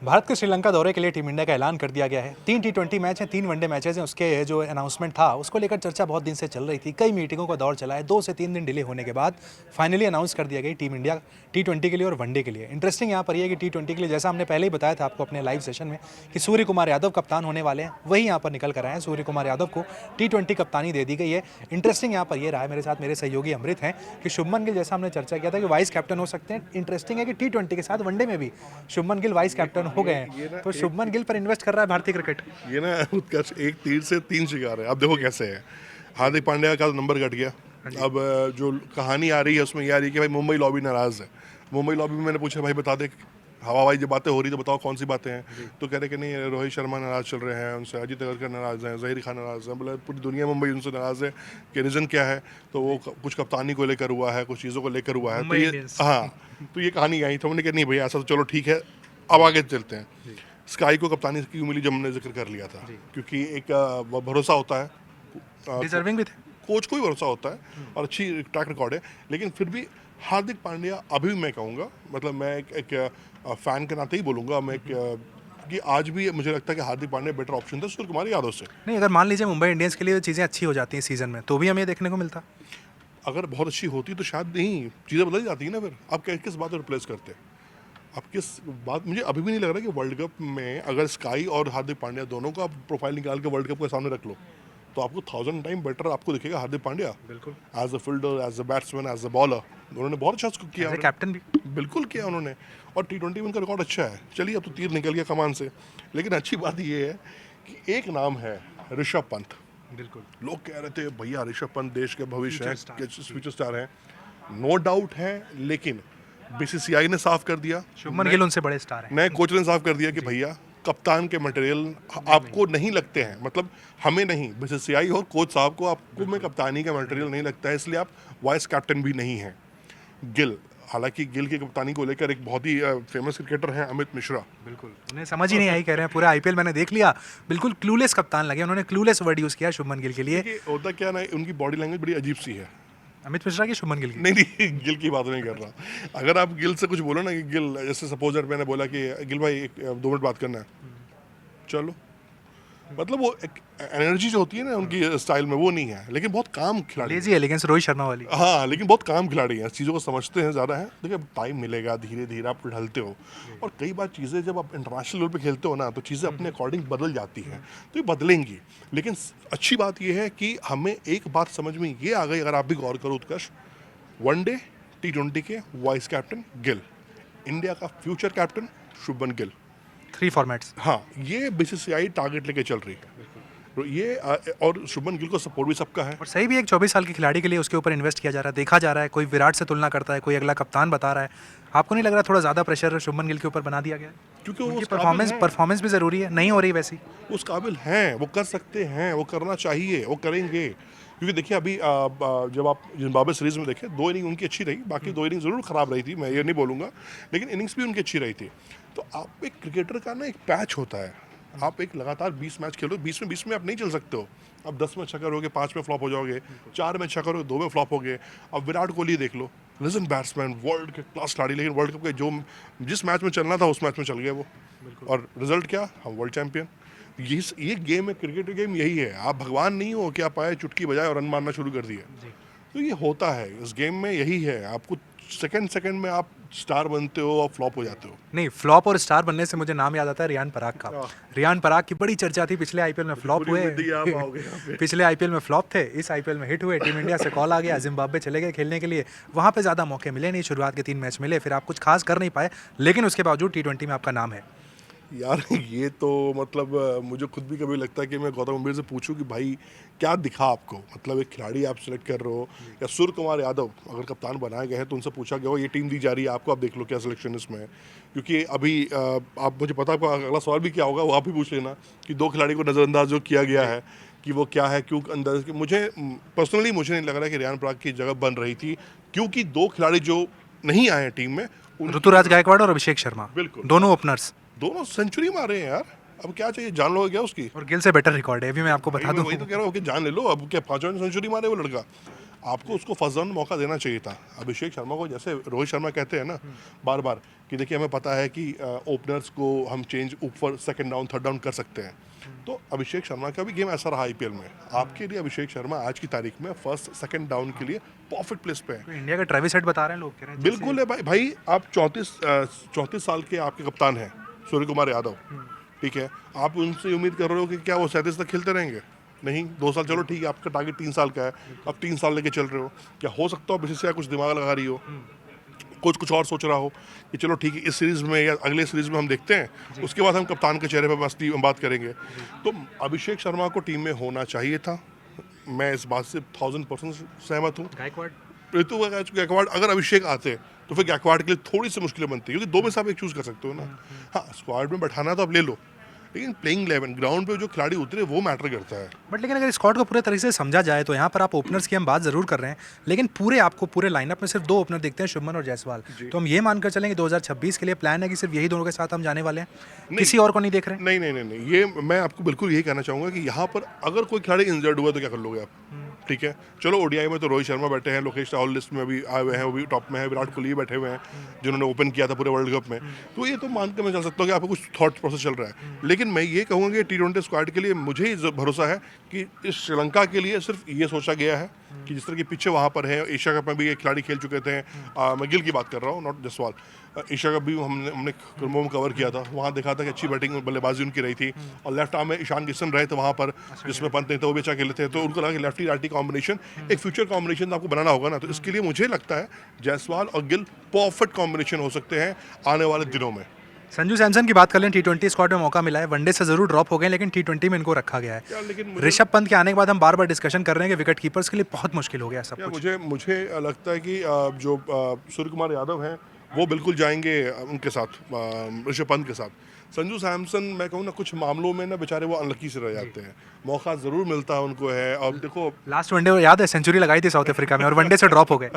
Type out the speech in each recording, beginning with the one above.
भारत के श्रीलंका दौरे के लिए टीम इंडिया का ऐलान कर दिया गया है। 3 T20 मैच हैं, 3 वनडे मैचेस हैं। उसके जो अनाउंसमेंट था उसको लेकर चर्चा बहुत दिन से चल रही थी। कई मीटिंगों का दौर चला है। 2 से 3 दिन डिले होने के बाद फाइनली अनाउंस कर दिया गया टीम इंडिया T20 के लिए और वनडे के लिए। इंटरेस्टिंग यहाँ पर यह कि T20 के लिए जैसा हमने पहले ही बताया था आपको अपने लाइव सेशन में कि सूर्य कुमार यादव कप्तान होने वाले हैं, वही यहाँ पर निकल कर आए हैं। सूर्य कुमार यादव को T20 कप्तानी दे दी गई है। इंटरेस्टिंग यहाँ पर यह रहा है, मेरे साथ मेरे सहयोगी अमृत हैं, कि शुभमन गिल जैसा हमने चर्चा किया था कि वाइस कैप्टन हो सकते हैं। इंटरेस्टिंग है कि T20 के साथ वनडे में भी शुभमन गिल वाइस कैप्टन हो गए हैं। तो शुभमन गिल पर इन्वेस्ट कर रहा है भारतीय क्रिकेट। ये ना उत्कर्ष एक तीर से 3 शिकार है। अब देखो कैसे है। हार्दिक पांड्या का नंबर घट गया। अब जो कहानी आ रही है उसमें ये आ रही है कि भाई मुंबई लॉबी नाराज है। मुंबई लॉबी में मैंने पूछा भाई बता दे हवाई जब बातें हो रही तो बताओ कौन सी बातें हैं। तो कह रहे कि नहीं रोहित शर्मा नाराज चल रहे हैं उनसे, अजीत अगरकर नाराज हैं, जहीर खान नाराज हैं। बोले पूरी दुनिया मुंबई उनसे नाराज है कि रीज़न क्या है। तो वो कुछ कप्तानी को लेकर हुआ है, कुछ चीज़ों को लेकर हुआ है। तो ये तो ये कहानी आई। तो हमने कहा नहीं भैया ऐसा तो चलो ठीक है, अब आगे चलते हैं। स्काई को कप्तानी क्यों मिली जब हमने जिक्र कर लिया था, क्योंकि एक भरोसा होता है, डिजर्विंग भी थे। कोच को ही भरोसा होता है और अच्छी ट्रैक रिकॉर्ड है। लेकिन फिर भी हार्दिक पांड्या अभी भी मैं कहूँगा, मतलब मैं एक फ़ैन के नाते ही बोलूँगा मैं कि आज भी मुझे लगता है कि हार्दिक पांड्या बेटर ऑप्शन था सूर्य कुमार यादव से। नहीं, अगर मान लीजिए मुंबई इंडियंस के लिए चीज़ें अच्छी हो जाती हैं सीजन में तो भी हमें देखने को मिलता। अगर बहुत अच्छी होती तो शायद नहीं, चीज़ें बदल जाती है ना। फिर आप किस बात को रिप्लेस करते हैं, अब किस बात। मुझे अभी भी नहीं लग रहा कि वर्ल्ड कप में अगर स्काई और हार्दिक पांड्या दोनों का प्रोफाइल निकाल के वर्ल्ड कप के सामने रख लो तो आपको 1000 टाइम बेटर आपको दिखेगा हार्दिक पांड्या। बिल्कुल, as a fielder, as a batsman, as a bowler उन्होंने बहुत अच्छा किया। कैप्टन भी बिल्कुल किया उन्होंने। और T20 में उनका रिकॉर्ड अच्छा है। चलिए अब तो तीर निकल गया कमान से। लेकिन अच्छी बात ये है कि एक नाम है ऋषभ पंत। बिल्कुल लोग कह रहे थे भैया ऋषभ पंत देश के भविष्य है, फ्यूचर स्टार है। नो डाउट है, लेकिन बीसीसीआई ने साफ कर दिया, शुभमन गिल उनसे बड़े स्टार हैं। नए कोच ने साफ कर दिया कि भैया कप्तान के मटेरियल आपको नहीं लगते हैं। मतलब हमें नहीं, बीसीसीआई और कोच साहब को आपको में कप्तानी का मटेरियल नहीं लगता है, इसलिए आप वाइस कैप्टन भी नहीं हैं। गिल, हालांकि गिल की कप्तानी को लेकर एक बहुत ही फेमस क्रिकेटर हैं अमित मिश्रा। बिल्कुल उन्हें समझ ही नहीं आई, कह रहे हैं पूरा आईपीएल मैंने देख लिया, बिल्कुल क्लूलेस कप्तान लगे। उन्होंने क्लूलेस वर्ड यूज़ किया शुभमन गिल के लिए। देखिए होता क्या ना, उनकी बॉडी लैंग्वेज बड़ी अजीब सी है। अमित मिश्रा की शुभमन गिल की? नहीं नहीं, गिल की बात नहीं कर रहा। अगर आप गिल से कुछ बोलो ना कि गिल, जैसे सपोजर मैंने बोला कि गिल भाई 2 मिनट बात करना है, चलो, मतलब वो एक एनर्जी जो होती है ना उनकी स्टाइल में वो नहीं है। लेकिन बहुत काम खिलाड़ी लेजी एलिगेंस रोहित शर्मा वाली। हाँ, लेकिन बहुत काम खिलाड़ी हैं, चीज़ों को समझते हैं ज़्यादा है। देखिए टाइम मिलेगा, धीरे धीरे आप ढलते हो। और कई बार चीज़ें जब आप इंटरनेशनल लेवल पे खेलते हो ना तो चीज़ें अपने अकॉर्डिंग बदल जाती हैं, तो ये बदलेंगी। लेकिन अच्छी बात ये है कि हमें एक बात समझ में ये आ गई, अगर आप भी गौर करो उत्कर्ष, वनडे T20 के वाइस कैप्टन गिल, इंडिया का future captain Shubman Gill. 3 formats. हाँ, ये बीसीसीआई टारगेट लेके चल रही है। तो ये और शुभमन गिल को सपोर्ट भी सबका है। और सही भी, एक 24 साल के खिलाड़ी के लिए उसके ऊपर इन्वेस्ट किया जा रहा है, देखा जा रहा है। कोई विराट से तुलना करता है, कोई अगला कप्तान बता रहा है। आपको नहीं लग रहा थोड़ा ज़्यादा प्रेशर शुभमन गिल के ऊपर बना दिया गया है? क्योंकि वो परफॉर्मेंस भी ज़रूरी है, नहीं हो रही वैसी। उस काबिल हैं, वो कर सकते हैं, वो करना चाहिए, वो करेंगे। क्योंकि देखिए अभी जब आप जिम्बाब्वे सीरीज़ में देखें, 2 इनिंग उनकी अच्छी रही, बाकी 2 इनिंग ज़रूर ख़राब रही थी, मैं ये नहीं बोलूँगा, लेकिन इनिंग्स भी उनकी अच्छी रही थी। तो आप एक क्रिकेटर का ना एक पैच होता है, आप एक लगातार 20 मैच खेलो, 20 में आप नहीं चल सकते हो। अब 10 में अच्छा करोगे, 5 में फ्लॉप हो जाओगे, 4 में अच्छा करोगे, 2 में फ्लॉप हो गए। अब विराट कोहली देख लो, लेजेंड बैट्समैन, वर्ल्ड के क्लास खिलाड़ी, लेकिन वर्ल्ड कप के जिस मैच में चलना था उस मैच में चल गए वो, और रिजल्ट क्या, हम वर्ल्ड चैंपियन। ये गेम है, क्रिकेट गेम यही है। आप भगवान नहीं हो कि आप आए चुटकी बजाए और रन मारना शुरू कर दिए। तो ये होता है इस गेम में, यही है। आपको सेकंड में आप स्टार बनते हो और फ्लॉप हो जाते हो। नहीं, फ्लॉप और स्टार बनने से मुझे नाम याद आता है रियान पराग का। रियान पराग की बड़ी चर्चा थी, पिछले आईपीएल में फ्लॉप हुए। पिछले आईपीएल में फ्लॉप थे, इस आईपीएल में हिट हुए। टीम इंडिया से कॉल आ गया, जिम्बाब्वे चले गए खेलने के लिए। वहाँ पे ज़्यादा मौके मिले नहीं, शुरुआत के 3 मैच मिले, फिर आप कुछ खास कर नहीं पाए, लेकिन उसके बावजूद T20 में आपका नाम है। यार ये तो मतलब मुझे खुद भी कभी लगता है कि मैं गौतम गंभीर से पूछूं कि भाई क्या दिखा आपको। मतलब एक खिलाड़ी आप सेलेक्ट कर रहे हो, या सूर्य कुमार यादव अगर कप्तान बनाए गए हैं तो उनसे पूछा गया हो ये टीम दी जा रही है आपको, आप देख लो क्या सिलेक्शन इसमें है। क्योंकि अभी आप, मुझे पता आपका अगला सवाल भी क्या होगा, वो आप ही पूछ लेना कि 2 खिलाड़ी को नज़रअंदाज जो किया गया है कि वो क्या है, क्यों अंदाज। मुझे पर्सनली मुझे नहीं लग रहा कि रियान पराग की जगह बन रही थी, क्योंकि 2 खिलाड़ी जो नहीं आए हैं टीम में, ऋतुराज गायकवाड़ और अभिषेक शर्मा, बिल्कुल दोनों ओपनर्स, दोनों सेंचुरी मारे हैं यार। अब क्या चाहिए, जान लो क्या उसकी। और गिल से बेटर रिकॉर्ड है, अभी मैं आपको बता दूं। वही तो कह रहा हूँ कि जान ले लो, अब क्या 5वीं सेंचुरी मारे वो लड़का। आपको उसको फर्स्ट डाउन मौका देना चाहिए था। अभिषेक शर्मा को जैसे रोहित शर्मा कहते हैं ना बार बार कि देखिए हमें पता है कि ओपनर्स को हम चेंज ऊपर सेकंड डाउन थर्ड डाउन कर सकते हैं, तो अभिषेक शर्मा का भी गेम ऐसा रहा आईपीएल में। आपके लिए अभिषेक शर्मा आज की तारीख में फर्स्ट सेकंड डाउन के लिए परफेक्ट प्लेस पे है। तो इंडिया का ट्रेविस हेड बता रहे हैं लोग, कह रहे हैं बिल्कुल है भाई आप 34 साल के आपके कप्तान हैं सूर्य कुमार यादव, ठीक है, आप उनसे उम्मीद कर रहे हो कि क्या वो 37 तक खेलते रहेंगे? नहीं, 2 साल चलो ठीक है, आपका टारगेट 3 साल का है, अब 3 साल लेके चल रहे हो, क्या हो सकता हो बीसीसीआई कुछ दिमाग लगा रही हो, कुछ और सोच रहा हो कि चलो ठीक है इस सीरीज में या अगले सीरीज में हम देखते हैं, उसके बाद हम कप्तान के चेहरे पर बात करेंगे। तो अभिषेक शर्मा को टीम में होना चाहिए था, मैं इस बात से 1000% सहमत हूँ। गायकवाड़ ऋतु गायकवाड़ अगर अभिषेक आते तो फिर गायकवाड़ के लिए थोड़ी सी मुश्किलें बनती, क्योंकि दो में से आप एक चूज कर सकते हो ना। हाँ, स्क्वाड में बैठाना तो आप ले लो, लेकिन प्लेइंग 11 ग्राउंड पे जो खिलाड़ी उतरे वो मैटर करता है। बट लेकिन अगर स्क्वाड को पूरे तरीके से समझा जाए तो यहाँ पर आप ओपनर्स की हम बात जरूर कर रहे हैं, लेकिन आपको पूरे लाइनअप में सिर्फ 2 ओपनर दिखते हैं, शुभमन और जायसवाल। तो हम ये मानकर चलेंगे 2026 के लिए प्लान है कि सिर्फ यही दोनों के साथ हम जाने वाले हैं, किसी और को नहीं देख रहे हैं? नहीं, ये मैं आपको बिल्कुल यही कहना चाहूँगा कि यहाँ पर अगर कोई खिलाड़ी इंजर्ड हुआ तो क्या कर लोगे आप? ठीक है, चलो ओडीआई में तो रोहित शर्मा बैठे हैं, लोकेश राहुल लिस्ट में अभी आए हुए हैं, वो भी टॉप में है, विराट कोहली बैठे हुए हैं जिन्होंने ओपन किया था पूरे वर्ल्ड कप में, तो ये तो मान के मैं चल सकता हूँ कि आपको कुछ थॉट प्रोसेस चल रहा है। लेकिन मैं ये कहूँगा कि T20 स्क्वाड के लिए मुझे ही भरोसा है कि इस श्रीलंका के लिए सिर्फ ये सोचा गया है कि जिस तरह के पीछे वहाँ पर है, एशिया कप में भी एक खिलाड़ी खेल चुके थे, मैं गिल की बात कर रहा हूँ, नॉट जसवाल। एशिया कप भी हमने कवर किया था, वहाँ देखा था कि अच्छी बैटिंग बल्लेबाजी उनकी रही थी, और लेफ्ट आर्म में ईशान किशन रहे थे वहाँ पर, जिसमें पंत नहीं थे वो भी अच्छा खेले थे, तो उनको लगा कि लेफ्टी राइटी कॉम्बिनेशन एक फ्यूचर कॉम्बिनेशन आपको बनाना होगा ना, तो इसके लिए मुझे लगता है जायसवाल और गिल परफेक्ट कॉम्बिनेशन हो सकते हैं आने वाले दिनों में। संजू सैमसन की बात कर लें, T20 स्क्वाड में मौका मिला है, वनडे से जरूर ड्रॉप हो गए, लेकिन T20 में इनको रखा गया है। लेकिन ऋषभ पंत के आने के बाद हम बार बार डिस्कशन कर रहे हैं कि विकेट कीपर्स के लिए बहुत मुश्किल हो गया सब कुछ। मुझे लगता है कि जो सूर्य कुमार यादव हैं वो बिल्कुल जाएंगे उनके साथ, ऋषभ पंत के साथ। संजू सैमसन मैं कहूँ ना कुछ मामलों में ना बेचारे वो अनलकी से रह जाते हैं, मौका ज़रूर मिलता है उनको है। और देखो लास्ट वनडे याद है सेंचुरी लगाई थी साउथ अफ्रीका में और वनडे से ड्रॉप हो गए।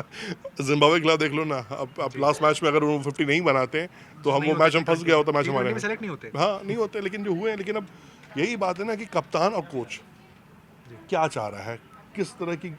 जिम्बाब्वे के खिलाफ देख लो ना, अब लास्ट मैच में अगर वो 50 नहीं बनाते तो हम वो मैच हम फंस गया होता, मैच हमारे सेलेक्ट नहीं होते। हाँ नहीं होते, लेकिन जो हुए। लेकिन अब यही बात है ना कि कप्तान और कोच क्या चाह रहा है, किस तरह की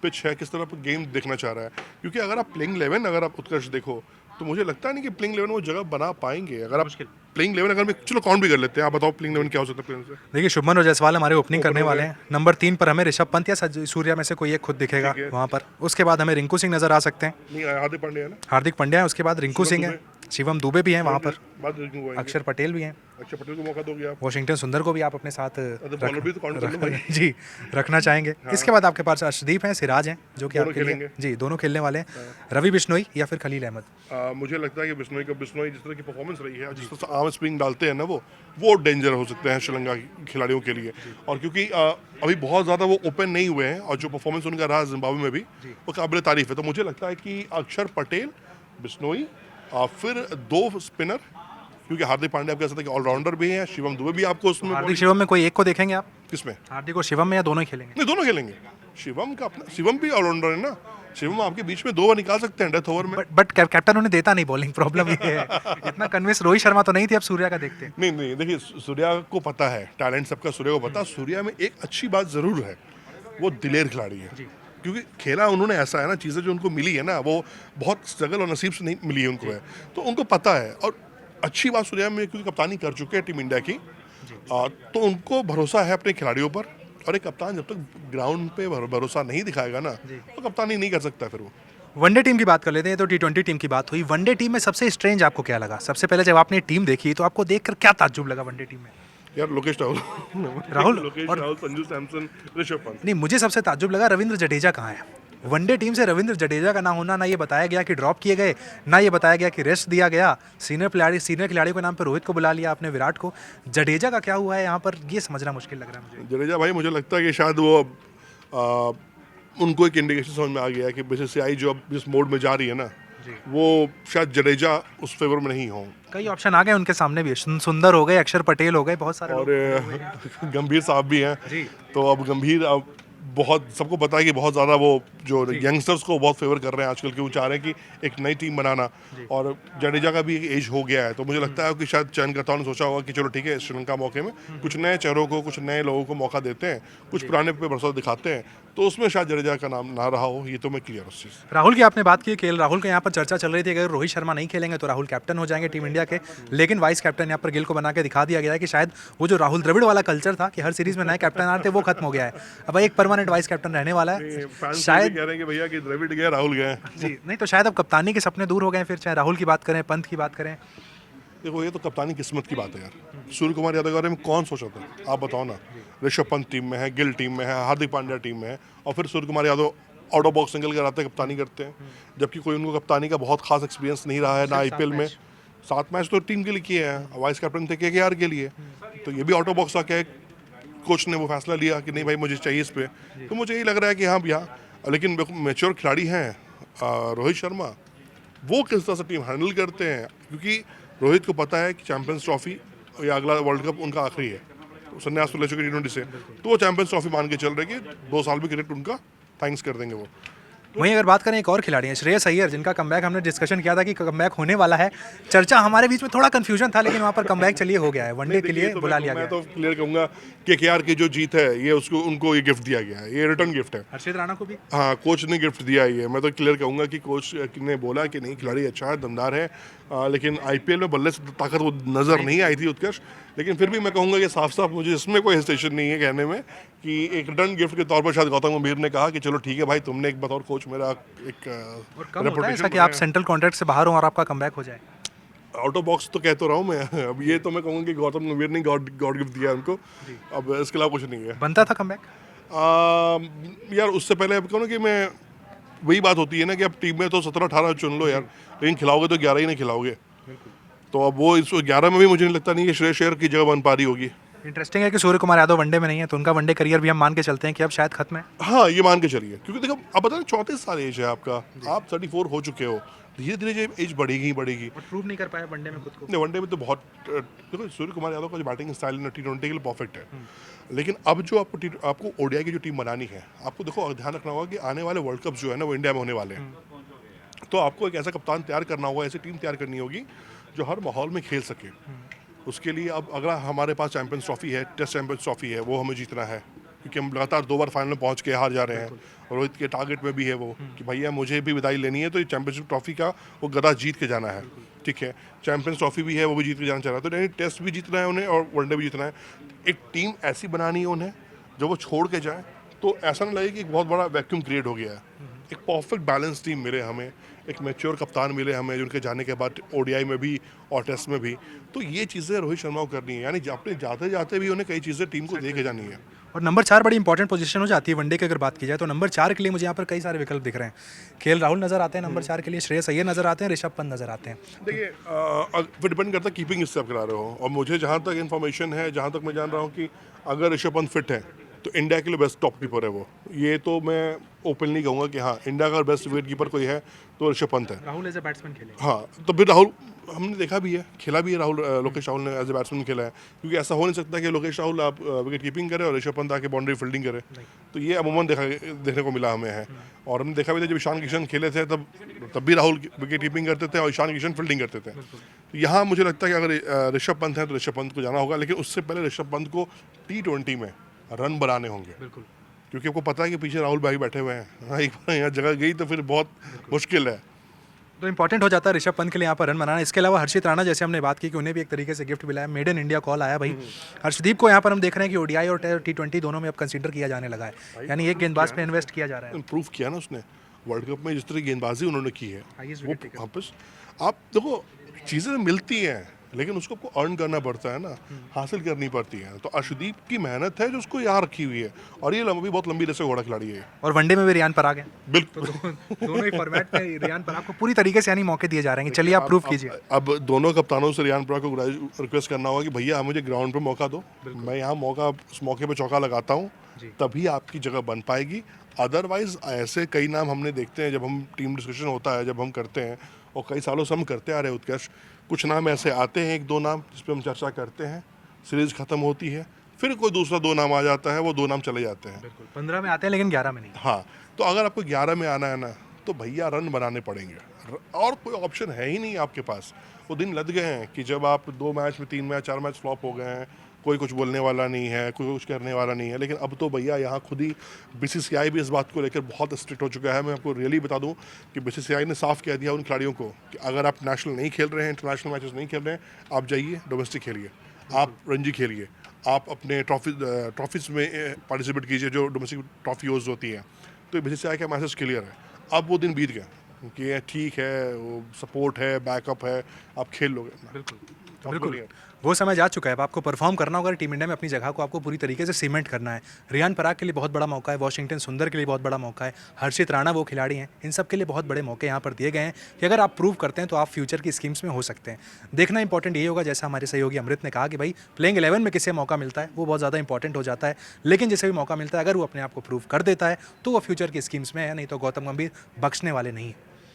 पिच है, किस तरह का गेम देखना चाह रहा है। क्योंकि अगर आप प्लेइंग 11 अगर आप उत्कर्ष देखो तो मुझे लगता नहीं कि प्लेइंग 11 वो जगह बना पाएंगे। अगर आप प्लेइंग 11 अगर मैं चलो काउंट भी कर लेते हैं, आप बताओ प्लेइंग 11 क्या हो सकता है प्लेइंग से? देखिए शुभमन और जायसवाल हमारे ओपनिंग करने वाले हैं, नंबर 3 पर हमें ऋषभ पंत या सूर्या में से कोई एक खुद दिखेगा वहाँ पर। उसके बाद हमें रिंकू सिंह नजर आ सकते हैं, नहीं हार्दिक पांड्या है ना, हार्दिक पांड्या है, उसके बाद रिंकू सिंह है, शिवम दुबे भी हैं वहाँ पर, अक्षर पटेल भी हैं, अक्षर पटेल को मौका दोगे आप? वॉशिंगटन सुंदर को भी आप अपने साथ बॉलर भी तो काउंट कर लो भाई। जी रखना चाहेंगे। इसके बाद आपके पास अर्शदीप हैं, सिराज हैं, जो कि आपके लिए जी दोनों खेलने वाले हैं, रवि बिश्नोई या फिर खलील अहमद। मुझे लगता है कि बिश्नोई जिस तरह की परफॉर्मेंस रही है, जिस तरह से आर्म स्विंग डालते हैं ना वो डेंजर हो सकते हैं श्रीलंका खिलाड़ियों के लिए। और क्योंकि अभी बहुत ज़्यादा वो ओपन नहीं हुए हैं और जो परफॉर्मेंस उनका रहा जिम्बाब्वे में भी वो काबिल तारीफ है, तो मुझे लगता है कि अक्षर पटेल, बिश्नोई, फिर 2 स्पिनर, क्योंकि हार्दिक पांड्या आप कह सकते हैं कि ऑलराउंडर भी हैं, शिवम दुबे भी आपको उसमें। हार्दिक शिवम में कोई एक को देखेंगे आप? किसमें? हार्दिक और शिवम में, या दोनों ही खेलेंगे? नहीं, दोनों खेलेंगे। शिवम भी ऑलराउंडर है ना, शिवम आपके बीच में 2 ओवर निकाल सकते हैं डेथ ओवर में। बट कैप्टन उन्हें देता नहीं बॉलिंग, प्रॉब्लम ये है। इतना कन्विंस रोहित शर्मा तो नहीं थी, अब सूर्या का देखते हैं। नहीं देखिए सूर्या को पता है, टैलेंट सबका सूर्या को पता। सूर्या में एक अच्छी बात जरूर है, वो दिलेर खिलाड़ी है, क्योंकि खेला उन्होंने ऐसा है ना, चीज़ें जो उनको मिली है ना वो बहुत स्ट्रगल और नसीब से नहीं मिली है उनको, है तो उनको पता है। और अच्छी बात सूर्या में क्योंकि कप्तानी कर चुके हैं टीम इंडिया की, तो उनको भरोसा है अपने खिलाड़ियों पर। और एक कप्तान जब तक ग्राउंड पे भरोसा नहीं दिखाएगा ना तो कप्तानी नहीं कर सकता फिर वो। वनडे टीम की बात कर लेते हैं, तो T20 टीम की बात हुई। वनडे टीम में सबसे स्ट्रेंज आपको क्या लगा? सबसे पहले जब आपने टीम देखी तो आपको देखकर क्या ताज्जुब लगा वनडे टीम में? यार लोकेश राहुल राहुल राहुल, संजू सैमसन, ऋषभ पंत। नहीं, मुझे सबसे ताज्जुब लगा रविंद्र जडेजा कहाँ है। वनडे टीम से रविंद्र जडेजा का ना होना, ना ये बताया गया कि ड्रॉप किए गए, ना ये बताया गया कि रेस्ट दिया गया। सीनियर खिलाड़ी के नाम पे रोहित को बुला लिया आपने, विराट को। जडेजा का क्या हुआ है यहाँ पर, ये समझना मुश्किल लग रहा है मुझे। जडेजा भाई मुझे लगता है कि शायद वो उनको एक इंडिकेशन समझ में आ गया कि बीसीसीआई जो अब जिस मोड में जा रही है ना, वो शायद जडेजा उस फेवर में नहीं हो। कई ऑप्शन आ गए उनके सामने भी, सुंदर हो गए, अक्षर पटेल हो गए, बहुत सारे और गंभीर साहब भी हैं, तो अब गंभीर बहुत सबको पता है कि बहुत ज़्यादा वो जो यंगस्टर्स को बहुत फेवर कर रहे हैं आजकल, क्यों चाह रहे हैं कि एक नई टीम बनाना, और जडेजा का भी एक एज हो गया है, तो मुझे लगता है कि शायद चयनकर्ताओं ने सोचा होगा कि चलो ठीक है, श्रीलंका मौके में कुछ नए चेहरों को, कुछ नए लोगों को मौका देते हैं, कुछ पुराने पे भरोसा दिखाते हैं, तो उसमें शायद जडेजा का नाम ना रहा हो, ये तो मैं क्लियर उस चीज़। राहुल की आपने बात की, केएल राहुल के यहाँ पर चर्चा चल रही थी, अगर रोहित शर्मा नहीं खेलेंगे तो राहुल कैप्टन हो जाएंगे टीम इंडिया के, लेकिन वाइस कैप्टन यहाँ पर गिल को बना के दिखा दिया गया है कि शायद वो जो राहुल द्रविड़ वाला कल्चर था कि हर सीरीज में नए कैप्टन आ रहे थे, वो खत्म हो गया है। अब एक परमानेंट वाइस कैप्टन रहने वाला है फैंस शायद। कह रहे हैं कि भैया कि द्रविड़ गए, राहुल गए। जी नहीं, तो शायद अब कप्तानी के सपने दूर हो गए, फिर चाहे राहुल की बात करें, पंत की बात करें। देखो, ये तो कप्तानी किस्मत की बात है यार। सूर्य कुमार यादव के बारे में कौन सोचा था, आप बताओ ना। ऋषभ पंत टीम में है, गिल टीम में है, हार्दिक पांड्या टीम में है, और फिर Surya Kumar Yadav out of box निकल कर आते हैं, कप्तानी करते हैं, जबकि कोई उनको कप्तानी का बहुत खास एक्सपीरियंस नहीं रहा है ना आईपीएल में। 7 मैच तो टीम के लिए किए हैं, वाइस कैप्टन थे केकेआर के लिए, तो ये भी आउट ऑफ बॉक्स आके कोच ने वो फैसला लिया कि नहीं भाई मुझे चाहिए इस पे। तो मुझे यही लग रहा है कि हाँ भैया, लेकिन मैच्योर खिलाड़ी हैं रोहित शर्मा, वो किस तरह से टीम हैंडल करते हैं, क्योंकि रोहित को पता है कि चैंपियंस ट्रॉफी या अगला वर्ल्ड कप उनका आखिरी है, तो संन्यास तो ले चुके T20 से, तो वो चैंपियंस ट्रॉफी मान के चल रहे कि 2 साल भी क्रिकेट उनका थैंक्स कर देंगे वो। वहीं अगर बात करें एक और खिलाड़ी हैं श्रेयस अय्यर, जिनका कमबैक हमने डिस्कशन किया था कि कमबैक होने वाला है, चर्चा हमारे बीच में थोड़ा कंफ्यूजन था, लेकिन वहाँ पर कमबैक चलिए हो गया है, वनडे के लिए बुला लिया गया मैं तो क्लियर कहूंगा कि केकेआर की जो जीत है, ये उसको उनको ये गिफ्ट दिया गया है, ये रिटर्न गिफ्ट है। हर्षित राणा को भी। हाँ, कोच ने गिफ्ट दिया ही है। मैं तो क्लियर कहूंगा कि कोच ने बोला कि नहीं, खिलाड़ी अच्छा है, दमदार है, लेकिन आईपीएल में बल्ले से ताकत वो नज़र नहीं आई थी उत्कर्ष, लेकिन फिर भी मैं कहूंगा कि साफ साफ मुझे इसमें कोई हेजिटेशन नहीं है कहने में कि एक रिटर्न गिफ्ट के तौर पर शायद गौतम गंभीर ने कहा कि चलो ठीक है भाई, तुमने एक बतौर कोच मेरा एक और कम होता है ऐसा कि आप सेंट्रल कॉन्ट्रैक्ट से बाहर हो और आपका कमबैक हो जाए। आउट ऑफ बॉक्स तो कह तो रहा हूँ मैं। अब ये तो मैं कहूँगा कि गौतम गंभीर ने गॉड गिफ्ट दिया उनको, अब इसके अलावा कुछ नहीं है। बनता था कमबैक। यार उससे पहले अब कहूँ ना कि मैं, वही बात होती है ना कि अब टीम में तो 17-18 चुन लो यार, लेकिन खिलाओगे तो 11 ही नहीं खिलाओगे, तो अब वो इस 11 में भी मुझे नहीं लगता नहीं कि श्रेयस अय्यर की जगह बन पा रही होगी। इंटरेस्टिंग है कि सूर्य कुमार यादव वनडे में नहीं है, तो उनका वनडे करियर भी हम मान के चलते हैं कि अब शायद खत्म है। हाँ, ये मान के चलिए, क्योंकि देखो अब बता 34 साल एज है आपका, आप 34 हो चुके हो, धीरे धीरे एज बढ़ेगी ही बढ़ेगी। और प्रूव नहीं कर पाया वनडे में खुद को। नहीं, वनडे में तो बहुत, देखो सूर्य कुमार यादव का जो बैटिंग स्टाइल है T20 के लिए परफेक्ट है, लेकिन अब जो आपको ओडीआई की जो टीम बनानी है, आपको देखो ध्यान रखना होगा कि आने वाले वर्ल्ड कप जो है ना, वो इंडिया में होने वाले हैं, तो आपको एक ऐसा कप्तान तैयार करना होगा, ऐसी टीम तैयार करनी होगी जो हर माहौल में खेल सके। उसके लिए अब अगर हमारे पास चैंपियंस ट्रॉफी है, टेस्ट चैंपियंस ट्रॉफी है, वो हमें जीतना है, क्योंकि हम लगातार 2 बार फाइनल में पहुंच के हार जा रहे हैं। रोहित के टारगेट में भी है वो कि भैया मुझे भी विदाई लेनी है, तो ये चैंपियनशिप ट्रॉफी का वो गदा जीत के जाना है, ठीक है। चैंपियंस ट्रॉफी भी है, वो भी जीत के जाना चाह रहा है, तो यानी टेस्ट भी जीतना है उन्हें और वनडे भी जीतना है। एक टीम ऐसी बनानी है उन्हें जब वो छोड़ के जाए तो ऐसा ना लगे कि एक बहुत बड़ा वैक्यूम क्रिएट हो गया है। एक परफेक्ट बैलेंस टीम मिले हमें, एक मैच्योर कप्तान मिले हमें, जिनके जाने के बाद ओडीआई में भी और टेस्ट में भी, तो ये चीज़ें रोहित शर्मा को करनी है, यानी अपने जाते जाते भी उन्हें कई चीज़ें टीम को दे के जानी है। और नंबर 4 बड़ी इंपॉर्टेंट पोजीशन हो जाती है वनडे की अगर बात की जाए, तो नंबर 4 के लिए मुझे यहाँ पर कई सारे विकल्प दिख रहे हैं। केएल राहुल नजर आते हैं नंबर 4 के लिए, श्रेयस अय्यर नजर आते हैं, ऋषभ पंत नजर आते हैं। देखिए, फिर डिपेंड करता है कीपिंग इससे आप करा रहे हो, और मुझे जहाँ तक इन्फॉर्मेशन है, जहाँ तक मैं जान रहा हूँ कि अगर ऋषभ पंत फिट है तो इंडिया के लिए बेस्ट टॉप कीपर है वो। ये तो मैं ओपनली कहूँगा कि हाँ, इंडिया का बेस्ट विकेट कीपर कोई है तो ऋषभ पंत है। राहुल एज ए बैट्समैन खेले। हाँ, तो फिर राहुल हमने देखा भी है, खेला भी है राहुल, लोकेश राहुल ने एज ए बैट्समैन खेला है, क्योंकि ऐसा हो नहीं सकता कि लोकेश राहुल आप विकेट कीपिंग करे और ऋषभ पंत आके बाउंड्री फील्डिंग करे, तो ये अमूमन देखने को मिला हमें है। और हमने देखा भी था जब ईशान किशन खेले थे तब भी राहुल विकेट कीपिंग करते थे और ईशान किशन फील्डिंग करते थे। तो यहाँ मुझे लगता है कि अगर ऋषभ पंत है तो ऋषभ पंत को जाना होगा, लेकिन उससे पहले ऋषभ पंत को T20 में रन बनाने होंगे, क्योंकि आपको पता है कि पीछे राहुल भाई बैठे हुए हैं। हाँ, एक बार यहाँ जगह गई तो फिर बहुत मुश्किल है। तो इंपॉर्टेंट हो जाता है ऋषभ पंत के लिए यहाँ पर रन बनाना। इसके अलावा हर्षित राणा, जैसे हमने बात की कि उन्हें भी एक तरीके से गिफ्ट मिला है, मेड इन इंडिया कॉल आया भाई। हर्षदीप को यहाँ पर हम देख रहे हैं कि ओडीआई और T20 दोनों में अब कंसीडर किया जाने लगा है, यानी एक गेंदबाज पे इन्वेस्ट किया जा रहा है। प्रूव किया ना उसने वर्ल्ड कप में, जिस तरह गेंदबाजी उन्होंने की है, Highest वो wicket taker। वापस आप देखो, चीज़ें मिलती हैं लेकिन उसको आपको अर्न करना पड़ता है ना, हासिल करनी पड़ती है। तो अर्शदीप की मेहनत है जो उसको यहाँ रखी हुई है, और ये बहुत लंबी रेस से घोड़ा खिलाड़ी है। और वनडे में भी रियान पराग है, बिल्कुल। दोनों ही फॉर्मेट में रियान पराग को पूरी तरीके से यानी मौके दिए जा रहे हैं। चलिए आप प्रूव कीजिए। अब दोनों कप्तानों से रियान पराग को रिक्वेस्ट करना होगा कि भैया मुझे ग्राउंड पे मौका दो, मैं यहाँ उस मौके पे चौका लगाता हूँ, तभी आपकी जगह बन पाएगी। अदरवाइज ऐसे कई नाम हमने देखते हैं, जब हम टीम डिस्कशन होता है, जब हम करते हैं, और कई सालों से हम करते आ रहे उत्कर्ष, कुछ नाम ऐसे आते हैं, 1-2 नाम जिस पे हम चर्चा करते हैं, सीरीज खत्म होती है, फिर कोई दूसरा 2 नाम आ जाता है, वो 2 नाम चले जाते हैं। बिल्कुल 15 में आते हैं लेकिन 11 में नहीं। हाँ, तो अगर आपको 11 में आना है ना, तो भैया रन बनाने पड़ेंगे। और कोई ऑप्शन है ही नहीं आपके पास। वो दिन लद गए हैं कि जब आप 2 मैच में 3 मैच 4 मैच फ्लॉप हो गए हैं, कोई कुछ बोलने वाला नहीं है, कोई कुछ करने वाला नहीं है। लेकिन अब तो भैया यहाँ खुद ही बीसीसीआई भी इस बात को लेकर बहुत स्ट्रिक्ट हो चुका है। मैं आपको रियली बता दूं कि बीसीसीआई ने साफ कह दिया उन खिलाड़ियों को कि अगर आप नेशनल नहीं खेल रहे हैं, इंटरनेशनल मैचेस नहीं खेल रहे हैं, आप जाइए डोमेस्टिक खेलिए, आप रणजी खेलिए, आप अपने ट्रॉफीज़ में पार्टिसिपेट कीजिए जो डोमेस्टिक ट्रॉफीज होती हैं। तो बीसीसीआई का मैसेज क्लियर है। अब वो दिन बीत गया कि ये ठीक है, वो सपोर्ट है, बैकअप है, आप खेल लोगे। बिल्कुल अब बिल्कुल बोलिए। वो समय जा चुका है। अब आपको परफॉर्म करना होगा टीम इंडिया में, अपनी जगह को आपको पूरी तरीके से सीमेंट करना है। रियान पराग के लिए बहुत बड़ा मौका है, वॉशिंगटन सुंदर के लिए बहुत बड़ा मौका है, हर्षित राणा वो खिलाड़ी हैं, इन सब के लिए बहुत बड़े मौके यहाँ पर दिए गए हैं कि अगर आप प्रूव करते हैं तो आप फ्यूचर की स्कीम्स में हो सकते हैं। देखना इंपॉर्टेंट यही होगा, जैसा हमारे सहयोगी अमृत ने कहा कि भाई प्लेइंग 11 में किसे मौका मिलता है वो बहुत ज़्यादा इंपॉर्टेंट हो जाता है। लेकिन जिसे भी मौका मिलता है अगर वो अपने आप को प्रूव कर देता है तो वो फ्यूचर की स्कीम्स में है, नहीं तो गौतम गंभीर बख्शने वाले नहीं है।